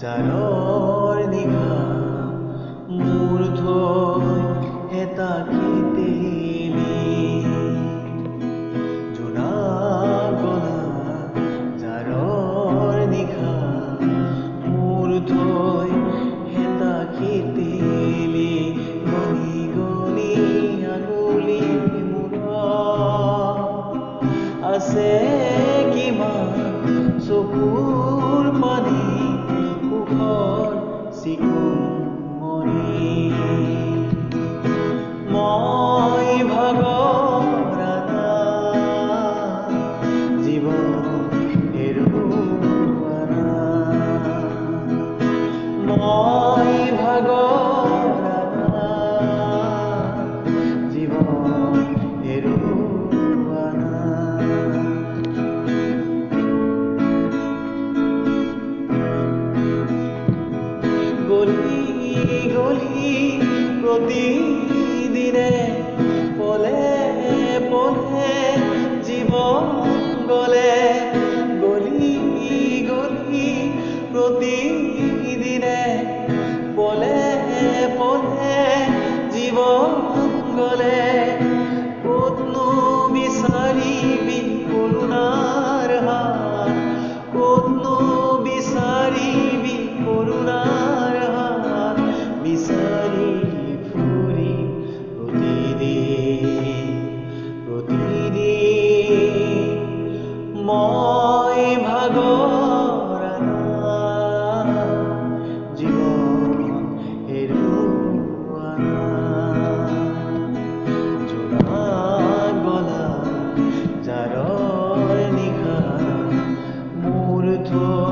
জাৰৰ নিশা মোৰ থৈ এটা কেতেলি জোনা গলা জাৰৰ নিশা মোৰ থৈ এটা কেতেলি গলি গলি আঙুলি মূৰত আছে কিমান চকুৰ পানী সুখৰ চিকুমনি মই ভাগৰা জীৱন হেৰুৱানা মই ভাগৰা জীৱন হেৰুৱানা গলি গলি প্ৰতিদিনে পলে পলে জীৱন গলে গলি গলি প্ৰতিদিনে পলে পলে জীৱন গলে ক'তনো বিচাৰিবি কৰুণাৰ হাত ক'তনো বিচাৰিবি কৰুণাৰ হাত বিচাৰি ফুৰি প্ৰতিদিন মই ভাগৰা জীৱন হেৰুৱানা জোনা গলা জাৰৰ নিশা মোৰ থৈ